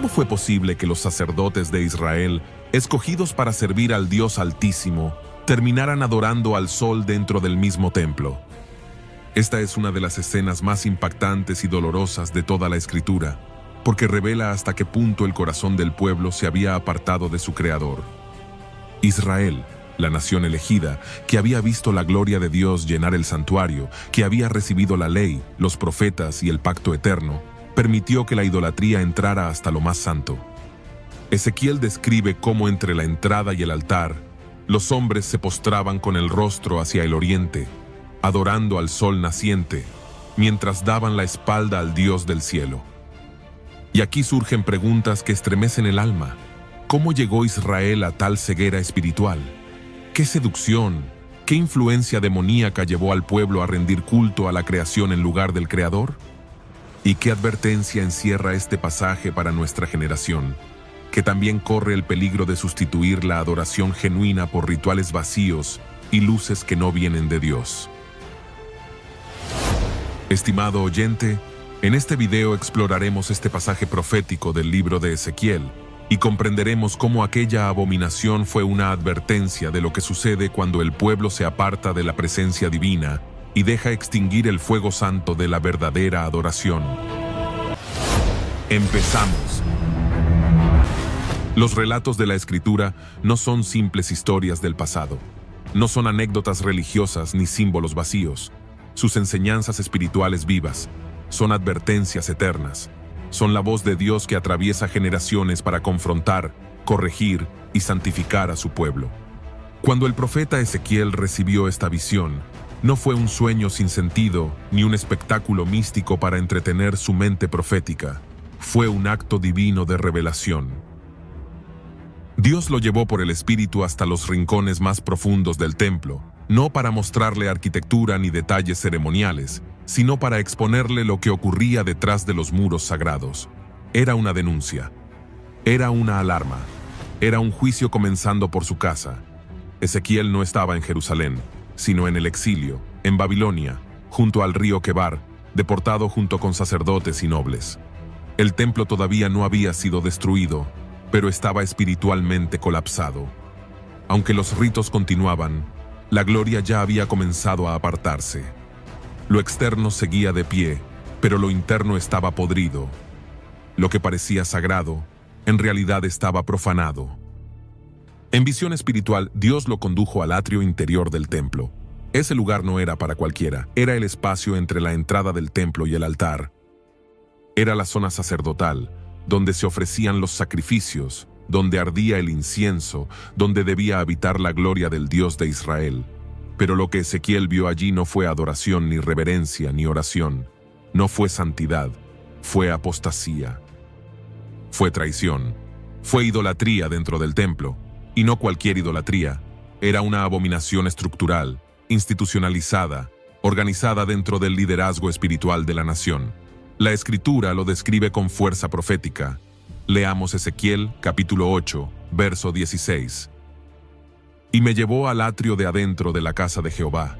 ¿Cómo fue posible que los sacerdotes de Israel, escogidos para servir al Dios Altísimo, terminaran adorando al sol dentro del mismo templo? Esta es una de las escenas más impactantes y dolorosas de toda la Escritura, porque revela hasta qué punto el corazón del pueblo se había apartado de su Creador. Israel, la nación elegida, que había visto la gloria de Dios llenar el santuario, que había recibido la ley, los profetas y el pacto eterno, permitió que la idolatría entrara hasta lo más santo. Ezequiel describe cómo entre la entrada y el altar, los hombres se postraban con el rostro hacia el oriente, adorando al sol naciente, mientras daban la espalda al Dios del cielo. Y aquí surgen preguntas que estremecen el alma. ¿Cómo llegó Israel a tal ceguera espiritual? ¿Qué seducción, qué influencia demoníaca llevó al pueblo a rendir culto a la creación en lugar del Creador? ¿Y qué advertencia encierra este pasaje para nuestra generación, que también corre el peligro de sustituir la adoración genuina por rituales vacíos y luces que no vienen de Dios? Estimado oyente, en este video exploraremos este pasaje profético del libro de Ezequiel y comprenderemos cómo aquella abominación fue una advertencia de lo que sucede cuando el pueblo se aparta de la presencia divina y deja extinguir el fuego santo de la verdadera adoración. Empezamos. Los relatos de la Escritura no son simples historias del pasado. No son anécdotas religiosas ni símbolos vacíos. Sus enseñanzas espirituales vivas son advertencias eternas. Son la voz de Dios que atraviesa generaciones para confrontar, corregir y santificar a su pueblo. Cuando el profeta Ezequiel recibió esta visión, no fue un sueño sin sentido ni un espectáculo místico para entretener su mente profética. Fue un acto divino de revelación. Dios lo llevó por el Espíritu hasta los rincones más profundos del templo, no para mostrarle arquitectura ni detalles ceremoniales, sino para exponerle lo que ocurría detrás de los muros sagrados. Era una denuncia. Era una alarma. Era un juicio comenzando por su casa. Ezequiel no estaba en Jerusalén, sino en el exilio, en Babilonia, junto al río Quebar, deportado junto con sacerdotes y nobles. El templo todavía no había sido destruido, pero estaba espiritualmente colapsado. Aunque los ritos continuaban, la gloria ya había comenzado a apartarse. Lo externo seguía de pie, pero lo interno estaba podrido. Lo que parecía sagrado, en realidad estaba profanado. En visión espiritual, Dios lo condujo al atrio interior del templo. Ese lugar no era para cualquiera, era el espacio entre la entrada del templo y el altar. Era la zona sacerdotal, donde se ofrecían los sacrificios, donde ardía el incienso, donde debía habitar la gloria del Dios de Israel. Pero lo que Ezequiel vio allí no fue adoración, ni reverencia, ni oración. No fue santidad, fue apostasía. Fue traición, fue idolatría dentro del templo. Y no cualquier idolatría, era una abominación estructural, institucionalizada, organizada dentro del liderazgo espiritual de la nación. La Escritura lo describe con fuerza profética. Leamos Ezequiel, capítulo 8, verso 16. Y me llevó al atrio de adentro de la casa de Jehová,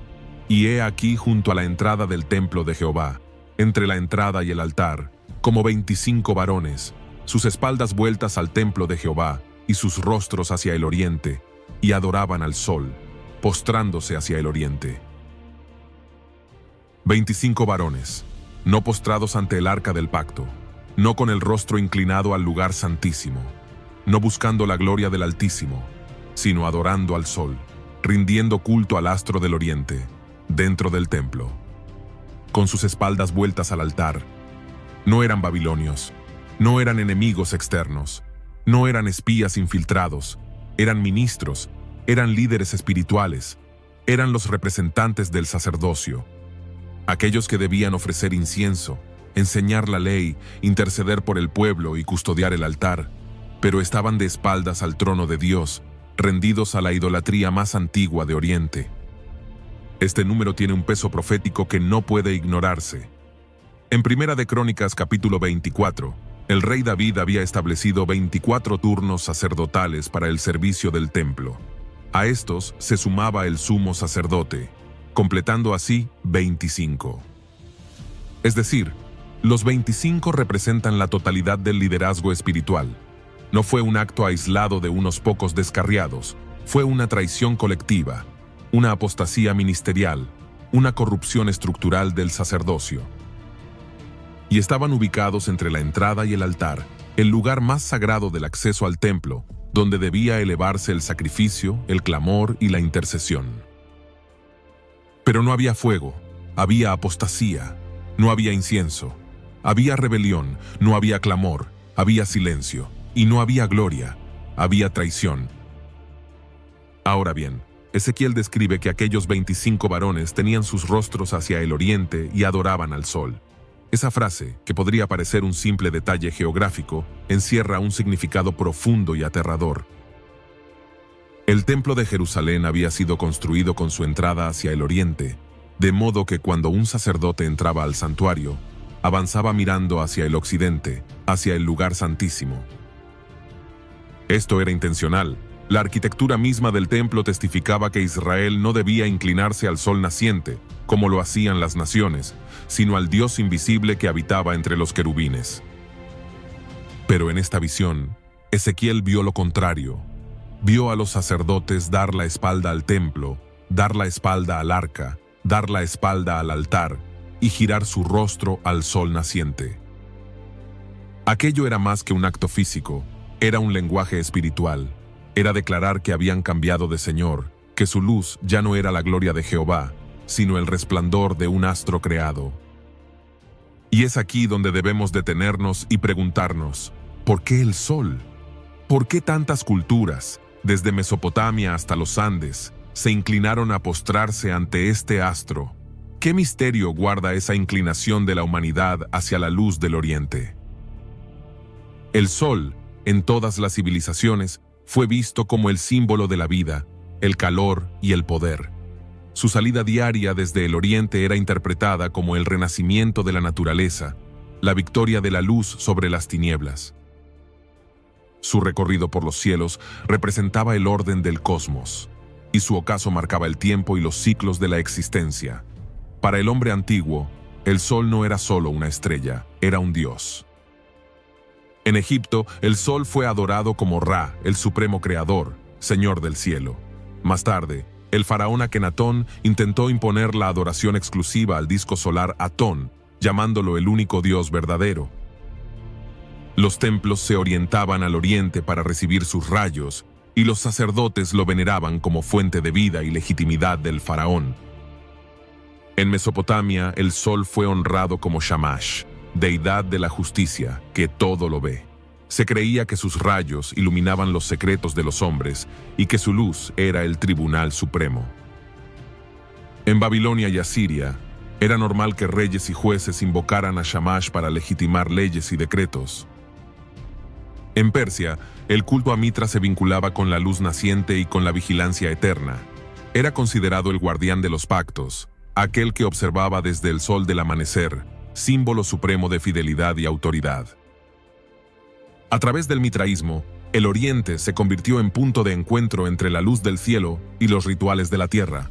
y he aquí junto a la entrada del templo de Jehová, entre la entrada y el altar, como 25 varones, sus espaldas vueltas al templo de Jehová, y sus rostros hacia el oriente, y adoraban al sol, postrándose hacia el oriente. 25 varones, no postrados ante el arca del pacto, no con el rostro inclinado al lugar santísimo, no buscando la gloria del Altísimo, sino adorando al sol, rindiendo culto al astro del oriente, dentro del templo. Con sus espaldas vueltas al altar, no eran babilonios, no eran enemigos externos, no eran espías infiltrados, eran ministros, eran líderes espirituales, eran los representantes del sacerdocio, aquellos que debían ofrecer incienso, enseñar la ley, interceder por el pueblo y custodiar el altar, pero estaban de espaldas al trono de Dios, rendidos a la idolatría más antigua de Oriente. Este número tiene un peso profético que no puede ignorarse. En Primera de Crónicas, capítulo 24, el rey David había establecido 24 turnos sacerdotales para el servicio del templo. A estos se sumaba el sumo sacerdote, completando así 25. Es decir, Los 25 representan la totalidad del liderazgo espiritual. No fue un acto aislado de unos pocos descarriados, fue una traición colectiva, una apostasía ministerial, una corrupción estructural del sacerdocio. Y estaban ubicados entre la entrada y el altar, el lugar más sagrado del acceso al templo, donde debía elevarse el sacrificio, el clamor y la intercesión. Pero no había fuego, había apostasía, no había incienso, había rebelión, no había clamor, había silencio, y no había gloria, había traición. Ahora bien, Ezequiel describe que aquellos 25 varones tenían sus rostros hacia el oriente y adoraban al sol. Esa frase, que podría parecer un simple detalle geográfico, encierra un significado profundo y aterrador. El templo de Jerusalén había sido construido con su entrada hacia el oriente, de modo que cuando un sacerdote entraba al santuario, avanzaba mirando hacia el occidente, hacia el lugar santísimo. Esto era intencional. La arquitectura misma del templo testificaba que Israel no debía inclinarse al sol naciente, como lo hacían las naciones, sino al Dios invisible que habitaba entre los querubines. Pero en esta visión, Ezequiel vio lo contrario. Vio a los sacerdotes dar la espalda al templo, dar la espalda al arca, dar la espalda al altar y girar su rostro al sol naciente. Aquello era más que un acto físico, era un lenguaje espiritual. Era declarar que habían cambiado de Señor, que su luz ya no era la gloria de Jehová, sino el resplandor de un astro creado. Y es aquí donde debemos detenernos y preguntarnos, ¿por qué el sol? ¿Por qué tantas culturas, desde Mesopotamia hasta los Andes, se inclinaron a postrarse ante este astro? ¿Qué misterio guarda esa inclinación de la humanidad hacia la luz del oriente? El sol, en todas las civilizaciones, fue visto como el símbolo de la vida, el calor y el poder. Su salida diaria desde el oriente era interpretada como el renacimiento de la naturaleza, la victoria de la luz sobre las tinieblas. Su recorrido por los cielos representaba el orden del cosmos, y su ocaso marcaba el tiempo y los ciclos de la existencia. Para el hombre antiguo, el sol no era solo una estrella, era un dios. En Egipto, el sol fue adorado como Ra, el supremo creador, señor del cielo. Más tarde, el faraón Akenatón intentó imponer la adoración exclusiva al disco solar Atón, llamándolo el único dios verdadero. Los templos se orientaban al oriente para recibir sus rayos, y los sacerdotes lo veneraban como fuente de vida y legitimidad del faraón. En Mesopotamia, el sol fue honrado como Shamash, deidad de la justicia, que todo lo ve. Se creía que sus rayos iluminaban los secretos de los hombres y que su luz era el tribunal supremo. En Babilonia y Asiria, era normal que reyes y jueces invocaran a Shamash para legitimar leyes y decretos. En Persia, el culto a Mitra se vinculaba con la luz naciente y con la vigilancia eterna. Era considerado el guardián de los pactos, aquel que observaba desde el sol del amanecer, símbolo supremo de fidelidad y autoridad. A través del mitraísmo, el oriente se convirtió en punto de encuentro entre la luz del cielo y los rituales de la tierra.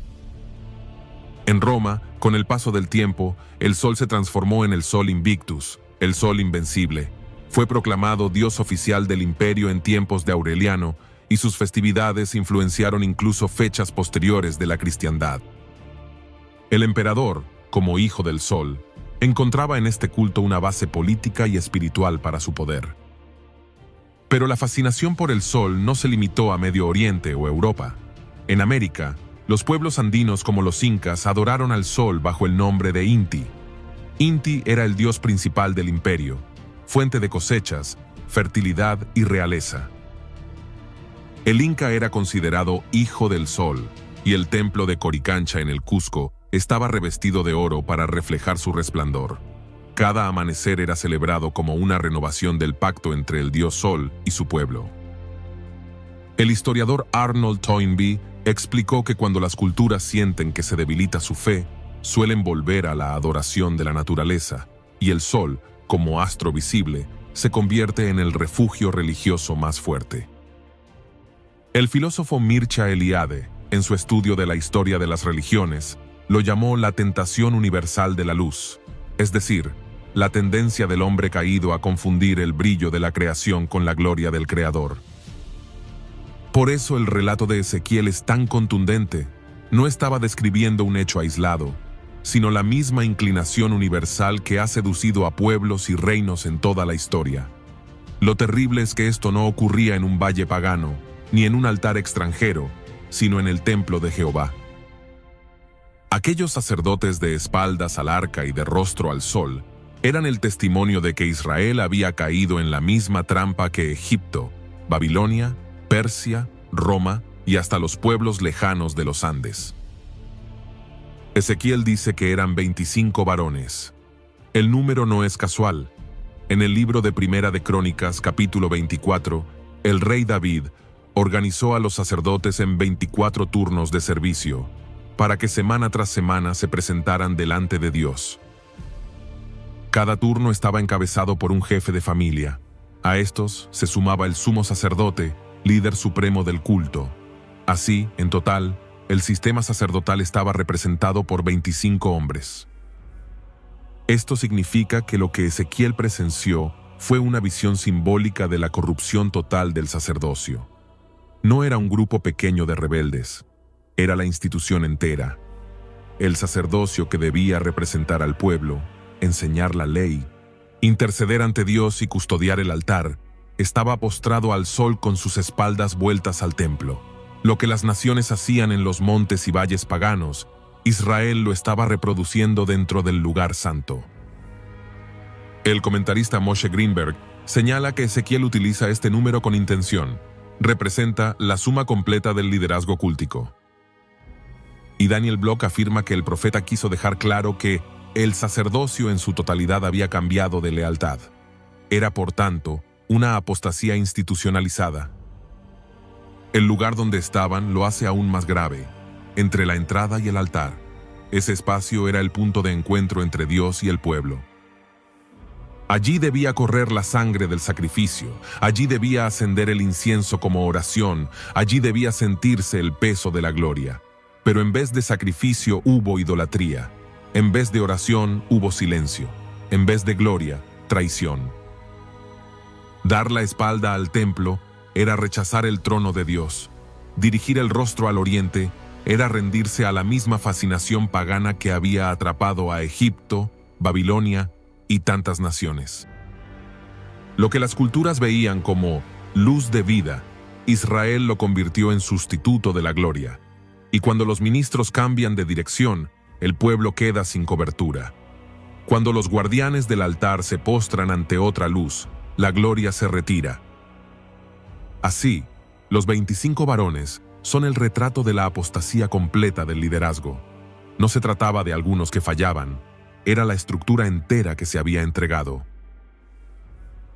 En Roma, con el paso del tiempo, el sol se transformó en el sol Invictus, el sol invencible. Fue proclamado dios oficial del imperio en tiempos de Aureliano, y sus festividades influenciaron incluso fechas posteriores de la cristiandad. El emperador, como hijo del sol, encontraba en este culto una base política y espiritual para su poder. Pero la fascinación por el sol no se limitó a Medio Oriente o Europa. En América, los pueblos andinos como los incas adoraron al sol bajo el nombre de Inti. Inti era el dios principal del imperio, fuente de cosechas, fertilidad y realeza. El inca era considerado hijo del sol, y el templo de Coricancha en el Cusco estaba revestido de oro para reflejar su resplandor. Cada amanecer era celebrado como una renovación del pacto entre el dios Sol y su pueblo. El historiador Arnold Toynbee explicó que cuando las culturas sienten que se debilita su fe, suelen volver a la adoración de la naturaleza, y el sol, como astro visible, se convierte en el refugio religioso más fuerte. El filósofo Mircea Eliade, en su estudio de la historia de las religiones, lo llamó la tentación universal de la luz, es decir, la tendencia del hombre caído a confundir el brillo de la creación con la gloria del Creador. Por eso el relato de Ezequiel es tan contundente. No estaba describiendo un hecho aislado, sino la misma inclinación universal que ha seducido a pueblos y reinos en toda la historia. Lo terrible es que esto no ocurría en un valle pagano, ni en un altar extranjero, sino en el templo de Jehová. Aquellos sacerdotes de espaldas al arca y de rostro al sol eran el testimonio de que Israel había caído en la misma trampa que Egipto, Babilonia, Persia, Roma y hasta los pueblos lejanos de los Andes. Ezequiel dice que eran 25 varones. El número no es casual. En el libro de Primera de Crónicas, capítulo 24, el rey David organizó a los sacerdotes en 24 turnos de servicio, para que semana tras semana se presentaran delante de Dios. Cada turno estaba encabezado por un jefe de familia. A estos se sumaba el sumo sacerdote, líder supremo del culto. Así, en total, el sistema sacerdotal estaba representado por 25 hombres. Esto significa que lo que Ezequiel presenció fue una visión simbólica de la corrupción total del sacerdocio. No era un grupo pequeño de rebeldes, era la institución entera. El sacerdocio que debía representar al pueblo, enseñar la ley, interceder ante Dios y custodiar el altar, estaba postrado al sol con sus espaldas vueltas al templo. Lo que las naciones hacían en los montes y valles paganos, Israel lo estaba reproduciendo dentro del lugar santo. El comentarista Moshe Greenberg señala que Ezequiel utiliza este número con intención. Representa la suma completa del liderazgo cultico. Y Daniel Block afirma que el profeta quiso dejar claro que el sacerdocio en su totalidad había cambiado de lealtad. Era, por tanto, una apostasía institucionalizada. El lugar donde estaban lo hace aún más grave, entre la entrada y el altar. Ese espacio era el punto de encuentro entre Dios y el pueblo. Allí debía correr la sangre del sacrificio, allí debía ascender el incienso como oración, allí debía sentirse el peso de la gloria. Pero en vez de sacrificio hubo idolatría, en vez de oración hubo silencio, en vez de gloria, traición. Dar la espalda al templo era rechazar el trono de Dios. Dirigir el rostro al oriente era rendirse a la misma fascinación pagana que había atrapado a Egipto, Babilonia y tantas naciones. Lo que las culturas veían como luz de vida, Israel lo convirtió en sustituto de la gloria. Y cuando los ministros cambian de dirección, el pueblo queda sin cobertura. Cuando los guardianes del altar se postran ante otra luz, la gloria se retira. Así, los 25 varones son el retrato de la apostasía completa del liderazgo. No se trataba de algunos que fallaban, era la estructura entera que se había entregado.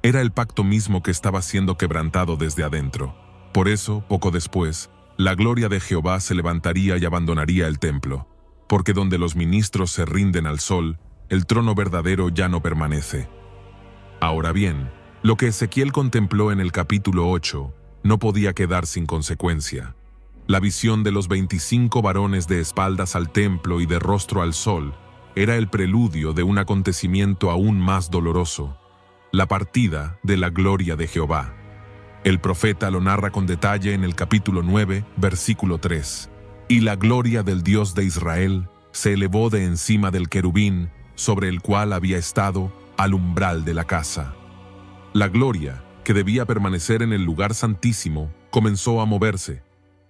Era el pacto mismo que estaba siendo quebrantado desde adentro. Por eso, poco después, la gloria de Jehová se levantaría y abandonaría el templo, porque donde los ministros se rinden al sol, el trono verdadero ya no permanece. Ahora bien, lo que Ezequiel contempló en el capítulo 8 no podía quedar sin consecuencia. La visión de los 25 varones de espaldas al templo y de rostro al sol era el preludio de un acontecimiento aún más doloroso, la partida de la gloria de Jehová. El profeta lo narra con detalle en el capítulo 9, versículo 3. Y la gloria del Dios de Israel se elevó de encima del querubín sobre el cual había estado al umbral de la casa. La gloria, que debía permanecer en el lugar santísimo, comenzó a moverse.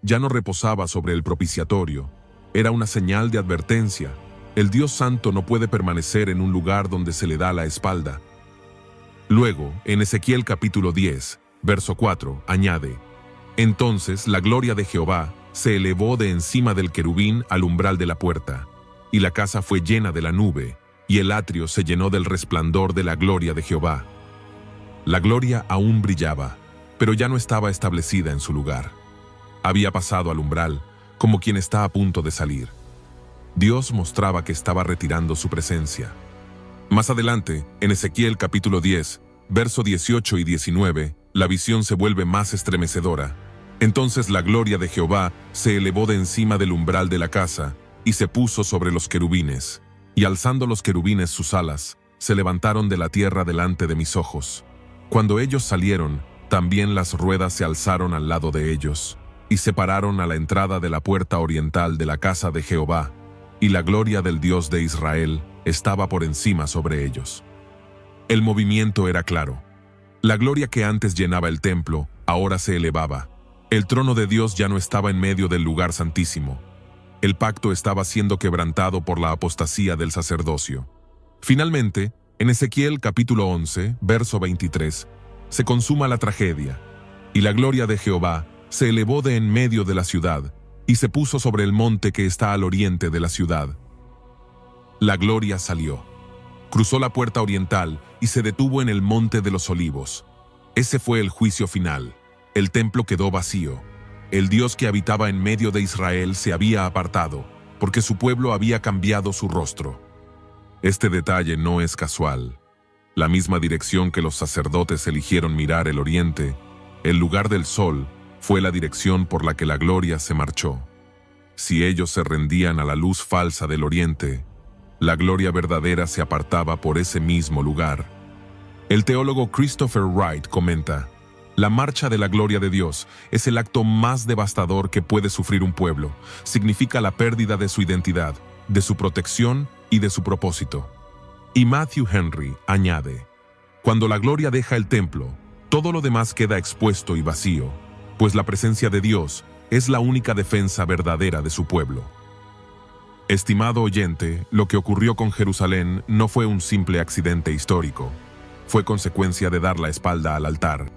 Ya no reposaba sobre el propiciatorio. Era una señal de advertencia. El Dios Santo no puede permanecer en un lugar donde se le da la espalda. Luego, en Ezequiel capítulo 10, verso 4, añade: Entonces la gloria de Jehová se elevó de encima del querubín al umbral de la puerta, y la casa fue llena de la nube, y el atrio se llenó del resplandor de la gloria de Jehová. La gloria aún brillaba, pero ya no estaba establecida en su lugar. Había pasado al umbral, como quien está a punto de salir. Dios mostraba que estaba retirando su presencia. Más adelante, en Ezequiel capítulo 10, verso 18 y 19, la visión se vuelve más estremecedora. Entonces la gloria de Jehová se elevó de encima del umbral de la casa y se puso sobre los querubines, y alzando los querubines sus alas, se levantaron de la tierra delante de mis ojos. Cuando ellos salieron, también las ruedas se alzaron al lado de ellos, y se pararon a la entrada de la puerta oriental de la casa de Jehová, y la gloria del Dios de Israel estaba por encima sobre ellos. El movimiento era claro. La gloria que antes llenaba el templo, ahora se elevaba. El trono de Dios ya no estaba en medio del lugar santísimo. El pacto estaba siendo quebrantado por la apostasía del sacerdocio. Finalmente, en Ezequiel capítulo 11, verso 23, se consuma la tragedia, y la gloria de Jehová se elevó de en medio de la ciudad, y se puso sobre el monte que está al oriente de la ciudad. La gloria salió, cruzó la puerta oriental y se detuvo en el monte de los olivos. Ese fue el juicio final. El templo quedó vacío. El Dios que habitaba en medio de Israel se había apartado, porque su pueblo había cambiado su rostro. Este detalle no es casual. La misma dirección que los sacerdotes eligieron mirar el oriente, el lugar del sol, fue la dirección por la que la gloria se marchó. Si ellos se rendían a la luz falsa del oriente, la gloria verdadera se apartaba por ese mismo lugar. El teólogo Christopher Wright comenta: la marcha de la gloria de Dios es el acto más devastador que puede sufrir un pueblo. Significa la pérdida de su identidad, de su protección y de su propósito. Y Matthew Henry añade: cuando la gloria deja el templo, todo lo demás queda expuesto y vacío, pues la presencia de Dios es la única defensa verdadera de su pueblo. Estimado oyente, lo que ocurrió con Jerusalén no fue un simple accidente histórico. Fue consecuencia de dar la espalda al altar.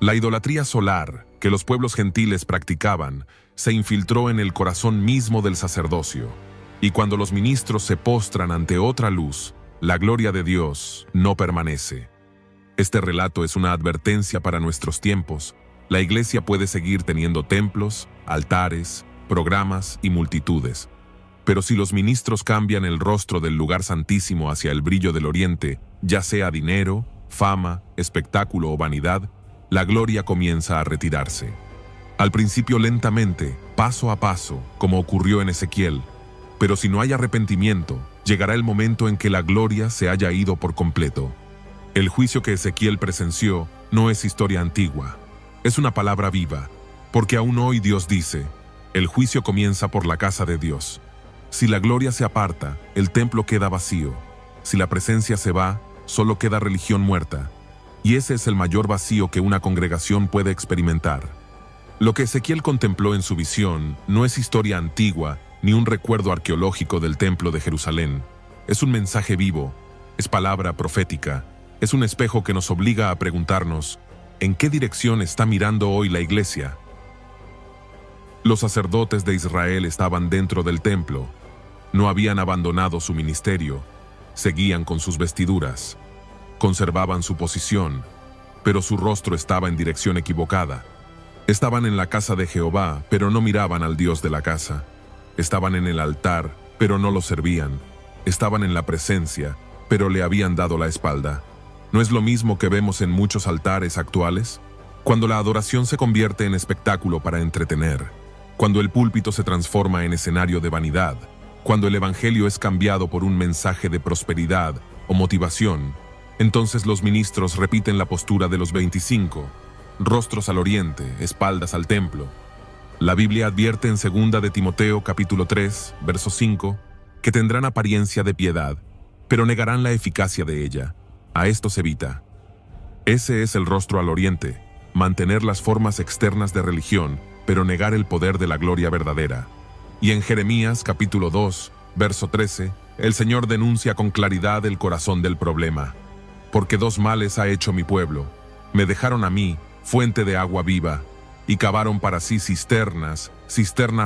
La idolatría solar que los pueblos gentiles practicaban se infiltró en el corazón mismo del sacerdocio, y cuando los ministros se postran ante otra luz, la gloria de Dios no permanece. Este relato es una advertencia para nuestros tiempos. La iglesia puede seguir teniendo templos, altares, programas y multitudes, pero si los ministros cambian el rostro del lugar santísimo hacia el brillo del oriente, ya sea dinero, fama, espectáculo o vanidad, la gloria comienza a retirarse. Al principio lentamente, paso a paso, como ocurrió en Ezequiel, pero si no hay arrepentimiento, llegará el momento en que la gloria se haya ido por completo. El juicio que Ezequiel presenció no es historia antigua, es una palabra viva, porque aún hoy Dios dice: el juicio comienza por la casa de Dios. Si la gloria se aparta, el templo queda vacío. Si la presencia se va, solo queda religión muerta. Y ese es el mayor vacío que una congregación puede experimentar. Lo que Ezequiel contempló en su visión no es historia antigua ni un recuerdo arqueológico del templo de Jerusalén. Es un mensaje vivo, es palabra profética, es un espejo que nos obliga a preguntarnos: ¿en qué dirección está mirando hoy la iglesia? Los sacerdotes de Israel estaban dentro del templo. No habían abandonado su ministerio, seguían con sus vestiduras, conservaban su posición, pero su rostro estaba en dirección equivocada. Estaban en la casa de Jehová, pero no miraban al Dios de la casa. Estaban en el altar, pero no lo servían. Estaban en la presencia, pero le habían dado la espalda. ¿No es lo mismo que vemos en muchos altares actuales? Cuando la adoración se convierte en espectáculo para entretener, cuando el púlpito se transforma en escenario de vanidad, cuando el evangelio es cambiado por un mensaje de prosperidad o motivación, entonces los ministros repiten la postura de los 25, rostros al oriente, espaldas al templo. La Biblia advierte en 2 de Timoteo capítulo 3, verso 5, que tendrán apariencia de piedad, pero negarán la eficacia de ella. A esto se evita. Ese es el rostro al oriente, mantener las formas externas de religión, pero negar el poder de la gloria verdadera. Y en Jeremías capítulo 2, verso 13, el Señor denuncia con claridad el corazón del problema. Porque dos males ha hecho mi pueblo. Me dejaron a mí, fuente de agua viva, y cavaron para sí cisternas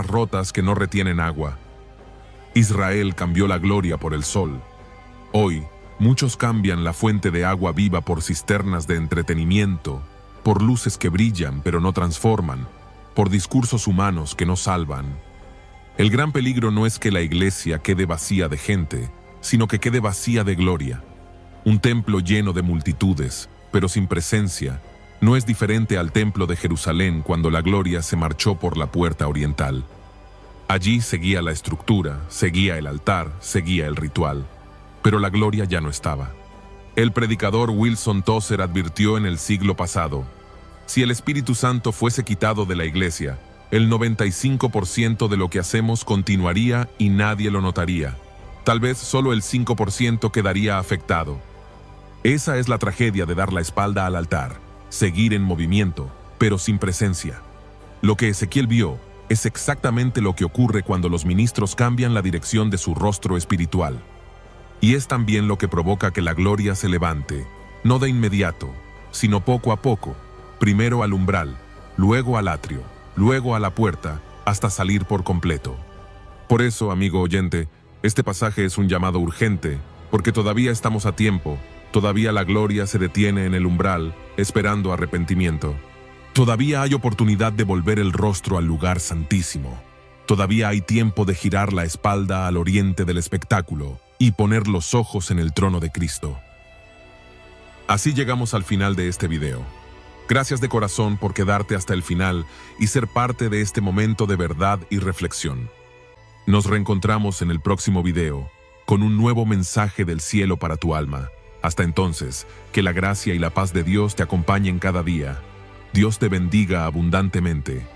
rotas que no retienen agua. Israel cambió la gloria por el sol. Hoy, muchos cambian la fuente de agua viva por cisternas de entretenimiento, por luces que brillan pero no transforman, por discursos humanos que no salvan. El gran peligro no es que la iglesia quede vacía de gente, sino que quede vacía de gloria. Un templo lleno de multitudes, pero sin presencia, no es diferente al templo de Jerusalén cuando la gloria se marchó por la puerta oriental. Allí seguía la estructura, seguía el altar, seguía el ritual, pero la gloria ya no estaba. El predicador Wilson Tozer advirtió en el siglo pasado: si el Espíritu Santo fuese quitado de la iglesia, el 95% de lo que hacemos continuaría y nadie lo notaría. Tal vez solo el 5% quedaría afectado. Esa es la tragedia de dar la espalda al altar, seguir en movimiento, pero sin presencia. Lo que Ezequiel vio es exactamente lo que ocurre cuando los ministros cambian la dirección de su rostro espiritual. Y es también lo que provoca que la gloria se levante, no de inmediato, sino poco a poco, primero al umbral, luego al atrio, luego a la puerta, hasta salir por completo. Por eso, amigo oyente, este pasaje es un llamado urgente, porque todavía estamos a tiempo, todavía la gloria se detiene en el umbral, esperando arrepentimiento. Todavía hay oportunidad de volver el rostro al lugar santísimo. Todavía hay tiempo de girar la espalda al oriente del espectáculo y poner los ojos en el trono de Cristo. Así llegamos al final de este video. Gracias de corazón por quedarte hasta el final y ser parte de este momento de verdad y reflexión. Nos reencontramos en el próximo video con un nuevo mensaje del cielo para tu alma. Hasta entonces, que la gracia y la paz de Dios te acompañen cada día. Dios te bendiga abundantemente.